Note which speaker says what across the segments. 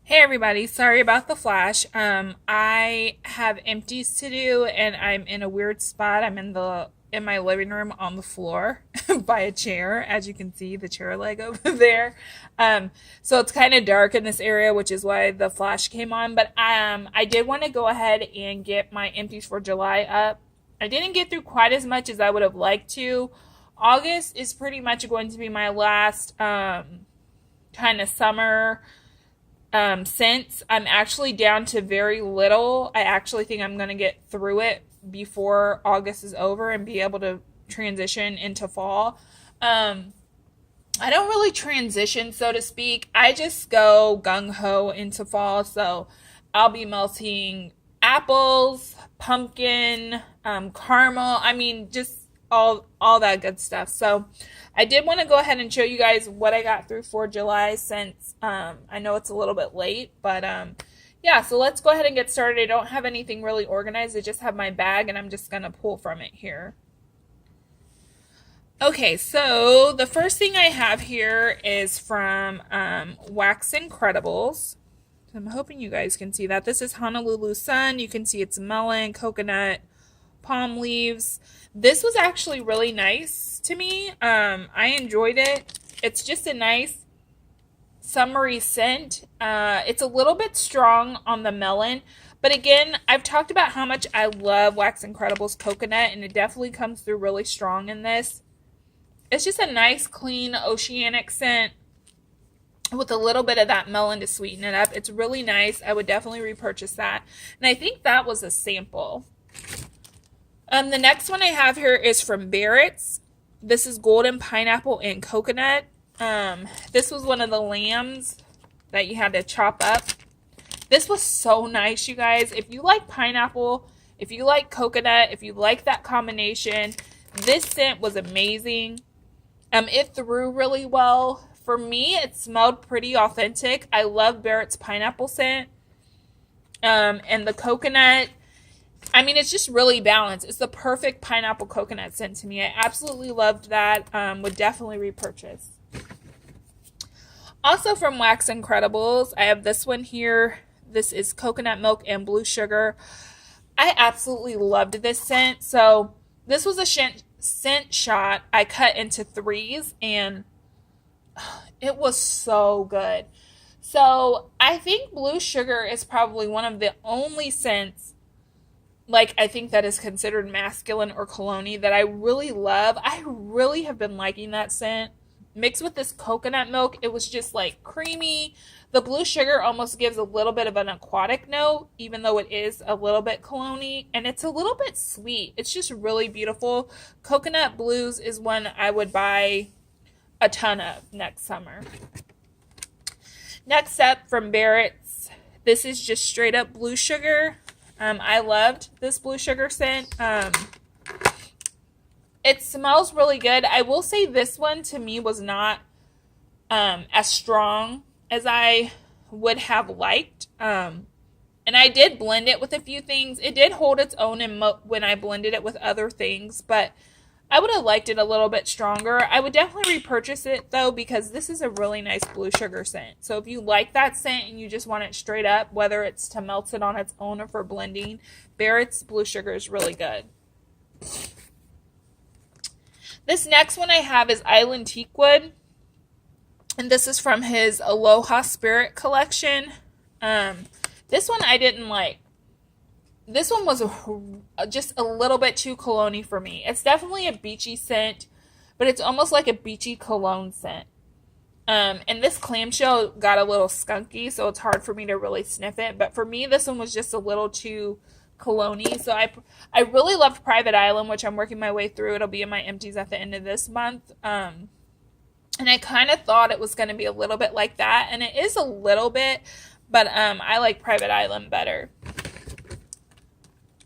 Speaker 1: Hey everybody, sorry about the flash. I have empties to do and I'm in a weird spot. I'm in my living room on the floor by a chair, as you can see the chair leg over there. So it's kind of dark in this area, which is why the flash came on. But I did want to go ahead and get my empties for July up. I didn't get through quite as much as I would have liked to. August is pretty much going to be my last kind of summer since I'm actually down to very little. I actually think I'm going to get through it before August is over and be able to transition into fall. I don't really transition, so to speak. I just go gung-ho into fall. So I'll be melting apples, pumpkin, caramel. I mean, just all that good stuff. So I did want to go ahead and show you guys what I got through for July since I know it's a little bit late, but yeah, so let's go ahead and get started. I don't have anything really organized. I just have my bag and I'm just going to pull from it here. Okay, so the first thing I have here is from Wax Incredibles. I'm hoping you guys can see that. This is Honolulu Sun. You can see it's melon, coconut, palm leaves. This was actually really nice to me. I enjoyed it. It's just a nice summery scent. It's a little bit strong on the melon, but again, I've talked about how much I love Wax Incredibles coconut, and it definitely comes through really strong in this. It's just a nice, clean, oceanic scent with a little bit of that melon to sweeten it up. It's really nice. I would definitely repurchase that. And I think that was a sample. The next one I have here is from Barrett's. This is golden pineapple and coconut. This was one of the lambs that you had to chop up. This was so nice, you guys. If you like pineapple, if you like coconut, if you like that combination, this scent was amazing. It threw really well. For me, it smelled pretty authentic. I love Barrett's pineapple scent. And the coconut, I mean, it's just really balanced. It's the perfect pineapple coconut scent to me. I absolutely loved that. Would definitely repurchase. Also from Wax Incredibles, I have this one here. This is coconut milk and blue sugar. I absolutely loved this scent. So this was a scent shot I cut into 3s, and it was so good. So I think blue sugar is probably one of the only scents, like, I think that is considered masculine or cologne that I really love. I really have been liking that scent. Mixed with this coconut milk, it was just like creamy. The blue sugar almost gives a little bit of an aquatic note, even though it is a little bit cologne-y, and it's a little bit sweet. It's just really beautiful. Coconut blues is one I would buy a ton of next summer. Next up from Barrett's, this is just straight up blue sugar. I loved this blue sugar scent. It smells really good. I will say this one to me was not as strong as I would have liked. And I did blend it with a few things. It did hold its own when I blended it with other things, but I would have liked it a little bit stronger. I would definitely repurchase it though, because this is a really nice blue sugar scent. So if you like that scent and you just want it straight up, whether it's to melt it on its own or for blending, Barrett's blue sugar is really good. This next one I have is Island Teakwood, and this is from his Aloha Spirit collection. This one I didn't like. This one was just a little bit too cologne-y for me. It's definitely a beachy scent, but it's almost like a beachy cologne scent. And this clamshell got a little skunky, so it's hard for me to really sniff it. But for me, this one was just a little too cologne-y. So I really loved Private Island, which I'm working my way through. It'll be in my empties at the end of this month. And I kind of thought it was going to be a little bit like that, and it is a little bit, but I like Private Island better.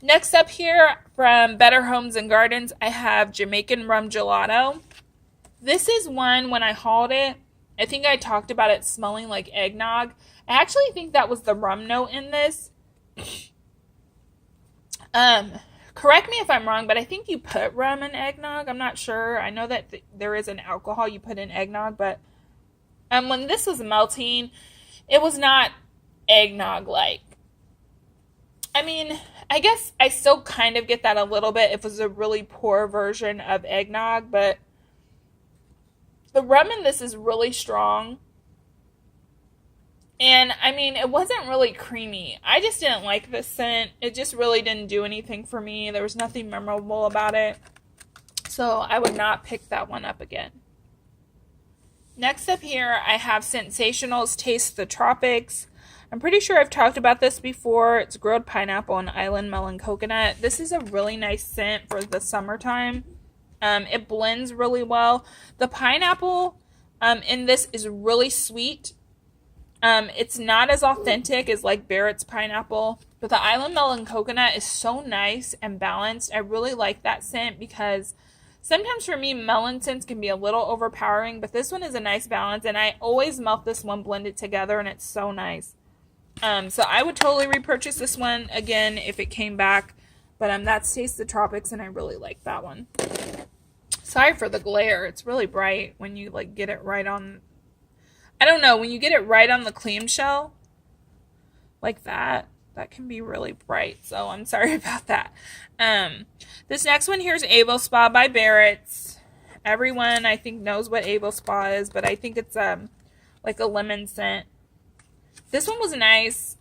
Speaker 1: Next up here from Better Homes and Gardens, I have Jamaican Rum Gelato. This is one, when I hauled it, I think I talked about it smelling like eggnog. I actually think that was the rum note in this. Correct me if I'm wrong, but I think you put rum in eggnog. I'm not sure. I know that there is an alcohol you put in eggnog, but when this was melting, it was not eggnog-like. I mean, I guess I still kind of get that a little bit if it was a really poor version of eggnog, but the rum in this is really strong. And, I mean, it wasn't really creamy. I just didn't like this scent. It just really didn't do anything for me. There was nothing memorable about it. So, I would not pick that one up again. Next up here, I have Sensational's Taste the Tropics. I'm pretty sure I've talked about this before. It's grilled pineapple and island melon coconut. This is a really nice scent for the summertime. It blends really well. The pineapple in this is really sweet. It's not as authentic as like Barrett's pineapple, but the island melon coconut is so nice and balanced. I really like that scent because sometimes for me, melon scents can be a little overpowering, but this one is a nice balance, and I always melt this one blended together, and it's so nice. So I would totally repurchase this one again if it came back, but that's Taste the Tropics, and I really like that one. Sorry for the glare. It's really bright when you like get it right on. I don't know, when you get it right on the clamshell, like that can be really bright. So I'm sorry about that. This next one here is Avo Spa by Barrett's. Everyone, I think, knows what Avo Spa is, but I think it's like a lemon scent. This one was nice.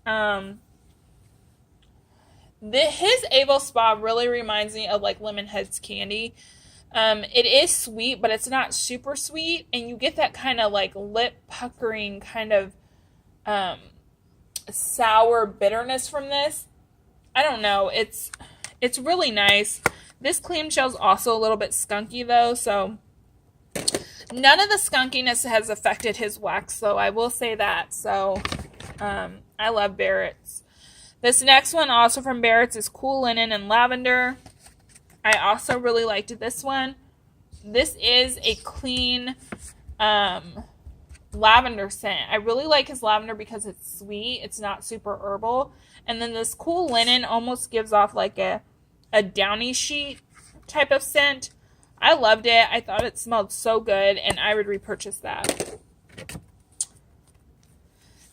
Speaker 1: His Avo Spa really reminds me of like Lemonhead's candy. It is sweet, but it's not super sweet, and you get that kind of like lip puckering kind of sour bitterness from this. I don't know. It's really nice. This clamshell is also a little bit skunky though, so none of the skunkiness has affected his wax, though. I will say that. So I love Barrett's. This next one, also from Barrett's, is Cool Linen and Lavender. I also really liked this one. This is a clean lavender scent. I really like his lavender because it's sweet. It's not super herbal. And then this Cool Linen almost gives off like a downy sheet type of scent. I loved it. I thought it smelled so good, and I would repurchase that.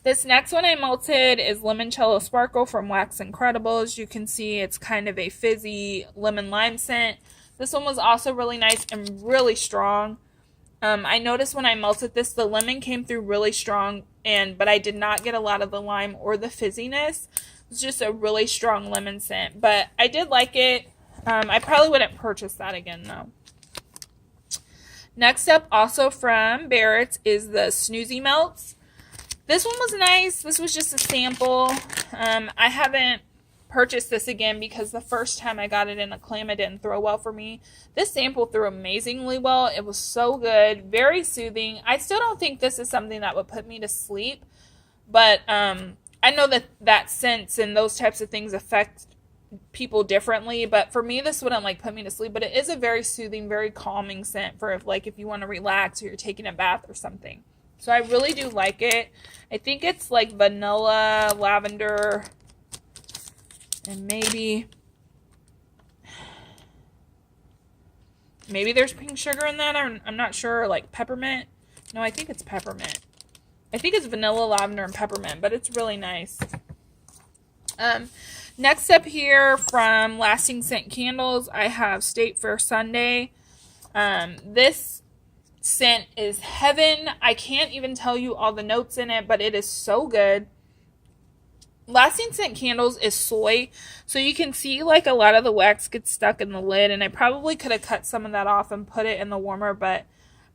Speaker 1: This next one I melted is Limoncello Sparkle from Wax Incredibles. You can see it's kind of a fizzy lemon lime scent. This one was also really nice and really strong. I noticed when I melted this, the lemon came through really strong, but I did not get a lot of the lime or the fizziness. It's just a really strong lemon scent, but I did like it. I probably wouldn't purchase that again, though. Next up, also from Barrett's, is the Snoozy Melts. This one was nice. This was just a sample. I haven't purchased this again because the first time I got it in a clam, it didn't throw well for me. This sample threw amazingly well. It was so good. Very soothing. I still don't think this is something that would put me to sleep, but I know that scents and those types of things affect people differently, but for me, this wouldn't like put me to sleep, but it is a very soothing, very calming scent for if you want to relax or you're taking a bath or something. So I really do like it. I think it's like vanilla, lavender, and maybe there's pink sugar in that. I'm not sure. Like peppermint. No, I think it's peppermint. I think it's vanilla, lavender, and peppermint, but it's really nice. Next up here from Lasting Scent Candles, I have State Fair Sunday. This scent is heaven. I can't even tell you all the notes in it, but it is so good. Lasting Scent Candles is soy, so you can see like a lot of the wax gets stuck in the lid, and I probably could have cut some of that off and put it in the warmer, but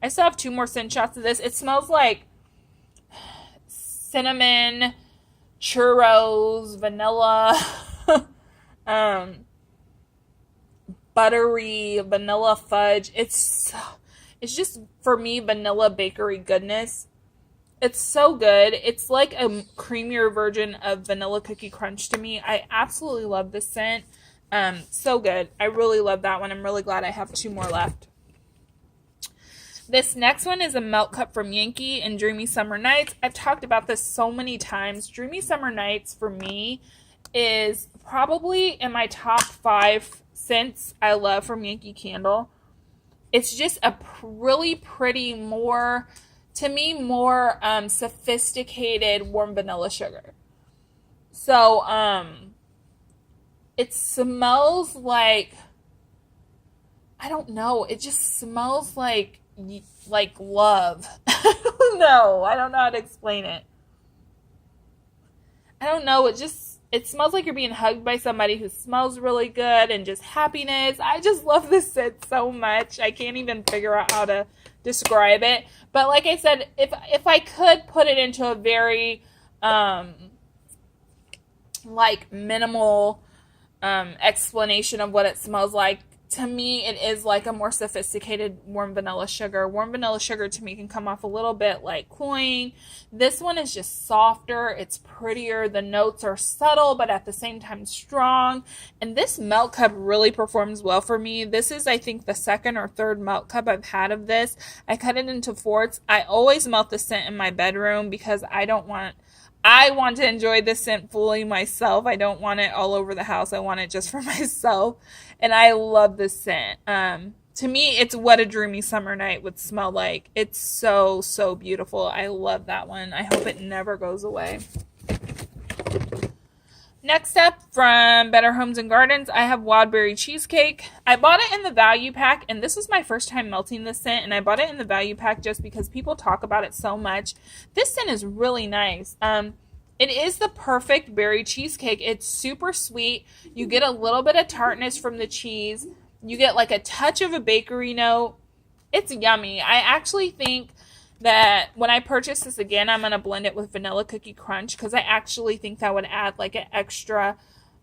Speaker 1: I still have 2 more scent shots of this. It smells like cinnamon, churros, vanilla, buttery, vanilla fudge. It's just, for me, vanilla bakery goodness. It's so good. It's like a creamier version of Vanilla Cookie Crunch to me. I absolutely love this scent. So good. I really love that one. I'm really glad I have 2 more left. This next one is a Melt Cup from Yankee and Dreamy Summer Nights. I've talked about this so many times. Dreamy Summer Nights, for me, is probably in my top 5 scents I love from Yankee Candle. It's just a really pretty, more sophisticated warm vanilla sugar. So, it smells like, I don't know, it just smells like love. I don't know. I don't know how to explain it. I don't know. It smells like you're being hugged by somebody who smells really good and just happiness. I just love this scent so much. I can't even figure out how to describe it. But like I said, if I could put it into a very like minimal explanation of what it smells like, to me it is like a more sophisticated warm vanilla sugar. Warm vanilla sugar to me can come off a little bit like cloying. This one is just softer, it's prettier, the notes are subtle but at the same time strong, and this melt cup really performs well for me. This is, I think, the second or third melt cup I've had of this. I cut it into fourths. I always melt the scent in my bedroom because I want to enjoy this scent fully myself. I don't want it all over the house. I want it just for myself. And I love this scent. To me, it's what a dreamy summer night would smell like. It's so, so beautiful. I love that one. I hope it never goes away. Next up, from Better Homes and Gardens, I have Wild Berry Cheesecake. I bought it in the value pack, and this was my first time melting this scent, and I bought it in the value pack just because people talk about it so much. This scent is really nice. It is the perfect berry cheesecake. It's super sweet. You get a little bit of tartness from the cheese. You get like a touch of a bakery note. It's yummy. I actually think that when I purchase this again, I'm going to blend it with Vanilla Cookie Crunch because I actually think that would add like an extra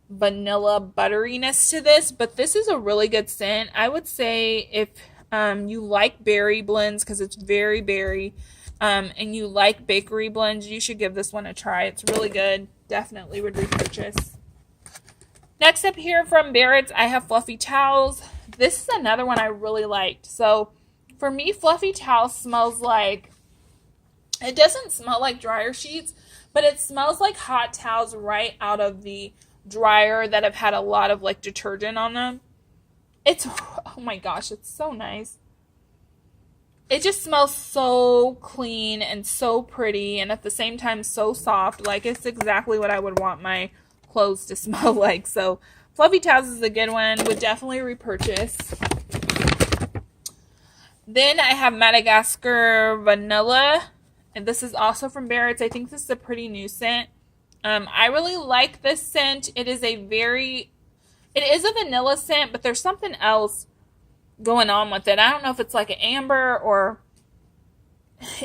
Speaker 1: vanilla butteriness to this. But this is a really good scent. I would say if you like berry blends, because it's very berry, and you like bakery blends, you should give this one a try. It's really good. Definitely would repurchase. Next up here from Barrett's, I have Fluffy Towels. This is another one I really liked. So for me, Fluffy Towels smells like, it doesn't smell like dryer sheets, but it smells like hot towels right out of the dryer that have had a lot of like detergent on them. It's, oh my gosh, it's so nice. It just smells so clean and so pretty, and at the same time so soft. Like, it's exactly what I would want my clothes to smell like. So Fluffy Towels is a good one. Would definitely repurchase. Then I have Madagascar Vanilla, and this is also from Barrett's. I think this is a pretty new scent. I really like this scent. It is a vanilla scent, but there's something else going on with it. I don't know if it's like an amber, or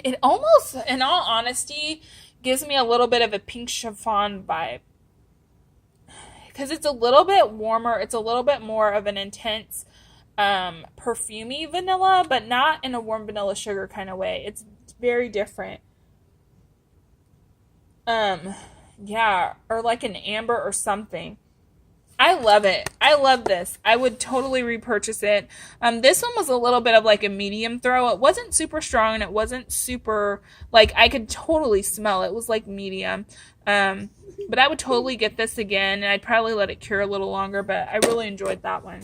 Speaker 1: it almost, in all honesty, gives me a little bit of a pink chiffon vibe, because it's a little bit warmer. It's a little bit more of an intense perfumey vanilla, but not in a warm vanilla sugar kind of way. It's very different. Yeah, or like an amber or something. I love it. I love this. I would totally repurchase it. This one was a little bit of like a medium throw. It wasn't super strong, and it wasn't super, like, I could totally smell it. It was like medium. But I would totally get this again, and I'd probably let it cure a little longer, but I really enjoyed that one.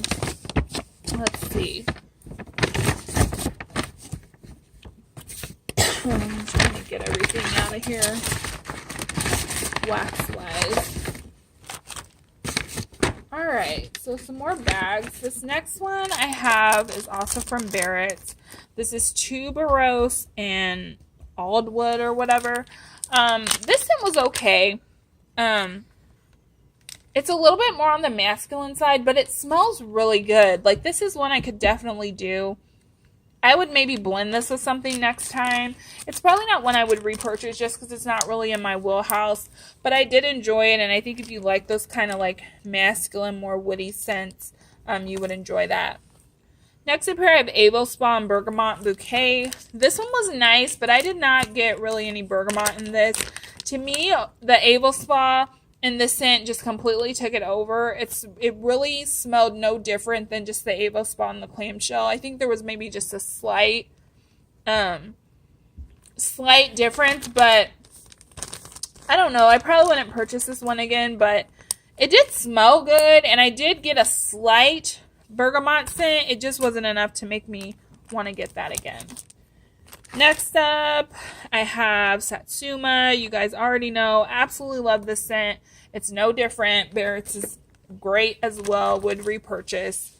Speaker 1: Let's see. I'm trying to get everything out of here wax-wise. Alright, so some more bags. This next one I have is also from Barrett's. This is Tuberose and Aldwood or whatever. This one was okay. It's a little bit more on the masculine side, but it smells really good. Like, this is one I could definitely do. I would maybe blend this with something next time. It's probably not one I would repurchase just because it's not really in my wheelhouse. But I did enjoy it, and I think if you like those kind of like masculine, more woody scents, you would enjoy that. Next up here, I have Avo Spa and Bergamot Bouquet. This one was nice, but I did not get really any bergamot in this. To me, the Avo Spa and the scent just completely took it over. It really smelled no different than just the Avo Spa and the clamshell. I think there was maybe just a slight difference, but I don't know. I probably wouldn't purchase this one again, but it did smell good, and I did get a slight bergamot scent. It just wasn't enough to make me want to get that again. Next up, I have Satsuma. You guys already know. Absolutely love this scent. It's no different. Barrett's is great as well. Would repurchase.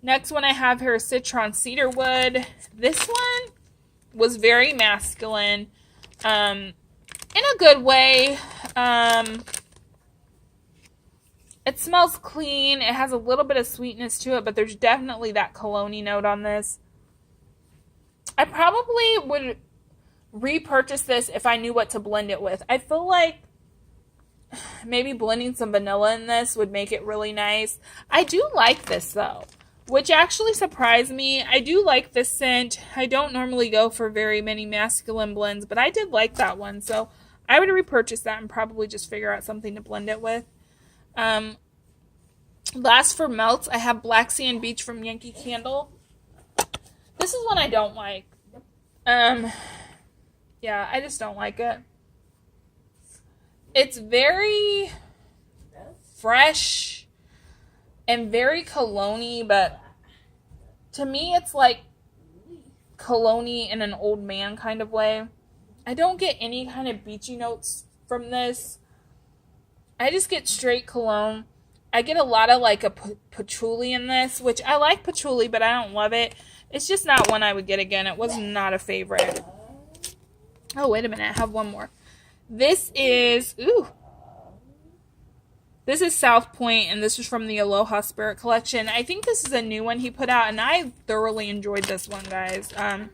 Speaker 1: Next one I have here is Citron Cedarwood. This one was very masculine. In a good way. It smells clean. It has a little bit of sweetness to it, but there's definitely that cologne-y note on this. I probably would repurchase this if I knew what to blend it with. I feel like maybe blending some vanilla in this would make it really nice. I do like this though, which actually surprised me. I do like this scent. I don't normally go for very many masculine blends, but I did like that one. So I would repurchase that and probably just figure out something to blend it with. Last for melts, I have Black Sand Beach from Yankee Candle. This is one I don't like. Yeah, I just don't like it. It's very fresh and very cologne-y, but to me it's like cologne-y in an old man kind of way. I don't get any kind of beachy notes from this. I just get straight cologne. I get a lot of like a patchouli in this, which I like patchouli, but I don't love it. It's just not one I would get again. It was not a favorite. Oh, wait a minute. I have one more. This is, this is South Point, and this is from the Aloha Spirit Collection. I think this is a new one he put out, and I thoroughly enjoyed this one, guys. I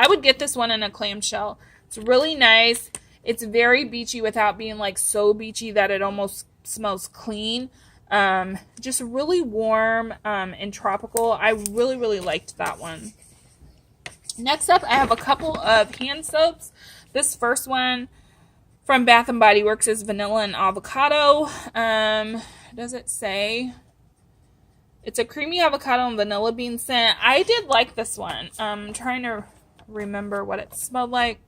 Speaker 1: would get this one in a clamshell. It's really nice. It's very beachy without being like so beachy that it almost smells clean. Just really warm and tropical. I really, really liked that one. Next up, I have a couple of hand soaps. This first one from Bath & Body Works is Vanilla and Avocado. Does it say? It's a creamy avocado and vanilla bean scent. I did like this one. I'm trying to remember what it smelled like.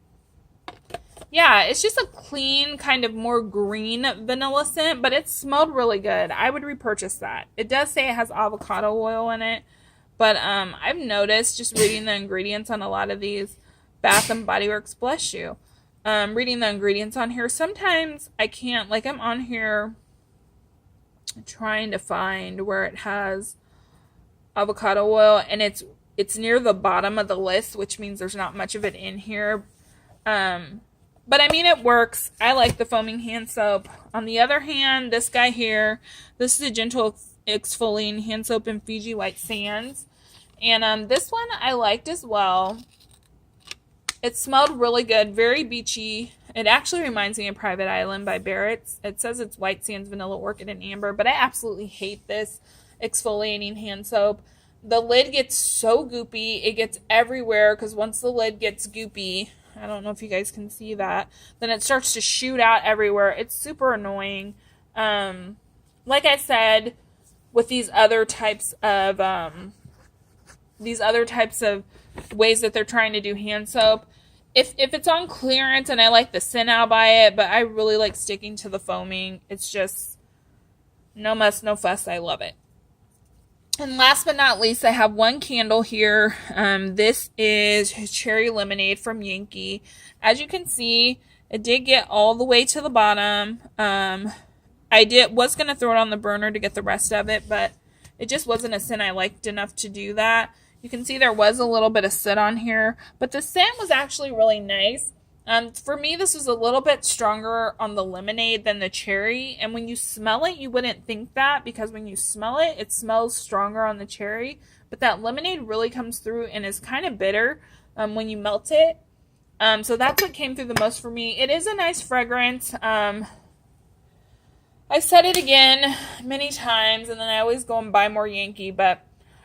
Speaker 1: Yeah, it's just a clean, kind of more green vanilla scent, but it smelled really good. I would repurchase that. It does say it has avocado oil in it, but I've noticed just reading the ingredients on a lot of these Bath & Body Works, bless you, reading the ingredients on here, sometimes I can't, like I'm on here trying to find where it has avocado oil, and it's near the bottom of the list, which means there's not much of it in here. But I mean, it works. I like the foaming hand soap. On the other hand, this guy here, this is a gentle exfoliating hand soap in Fiji White Sands. And this one I liked as well. It smelled really good, very beachy. It actually reminds me of Private Island by Barrett's. It says it's White Sands, Vanilla Orchid, and Amber, but I absolutely hate this exfoliating hand soap. The lid gets so goopy. It gets everywhere because once the lid gets goopy, I don't know if you guys can see that, then it starts to shoot out everywhere. It's super annoying. Like I said, with these other types of ways that they're trying to do hand soap, if it's on clearance and I like the scent, I'll buy it, but I really like sticking to the foaming. It's just no muss, no fuss. I love it. And last but not least, I have one candle here. This is Cherry Lemonade from Yankee. As you can see, it did get all the way to the bottom. I was going to throw it on the burner to get the rest of it, but it just wasn't a scent I liked enough to do that. You can see there was a little bit of soot on here, but the scent was actually really nice. For me, this was a little bit stronger on the lemonade than the cherry. And when you smell it, you wouldn't think that, because when you smell it, it smells stronger on the cherry. But that lemonade really comes through and is kind of bitter when you melt it. So that's what came through the most for me. It is a nice fragrance. I've said it again many times, and then I always go and buy more Yankee. But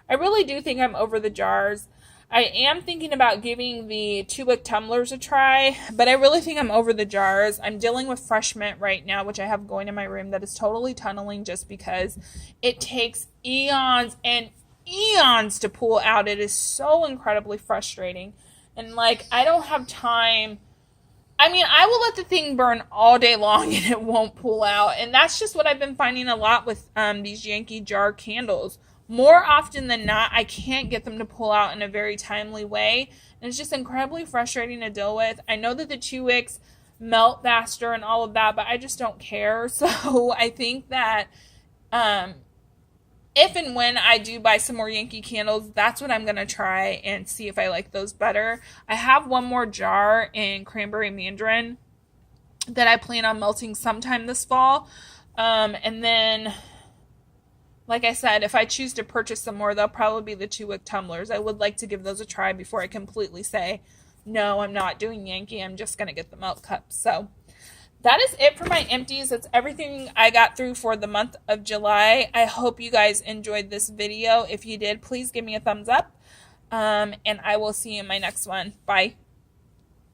Speaker 1: I really do think I'm over the jars. I am thinking about giving the 2-wick tumblers a try, but I really think I'm over the jars. I'm dealing with fresh mint right now, which I have going in my room, that is totally tunneling just because it takes eons and eons to pull out. It is so incredibly frustrating. And like, I don't have time. I mean, I will let the thing burn all day long and it won't pull out. And that's just what I've been finding a lot with these Yankee jar candles. More often than not, I can't get them to pull out in a very timely way. And it's just incredibly frustrating to deal with. I know that the 2 wicks melt faster and all of that, but I just don't care. So I think that if and when I do buy some more Yankee candles, that's what I'm going to try and see if I like those better. I have one more jar in Cranberry Mandarin that I plan on melting sometime this fall. And then, like I said, if I choose to purchase some more, they'll probably be the 2 wick tumblers. I would like to give those a try before I completely say, no, I'm not doing Yankee. I'm just going to get the melt cups. So that is it for my empties. That's everything I got through for the month of July. I hope you guys enjoyed this video. If you did, please give me a thumbs up. And I will see you in my next one. Bye.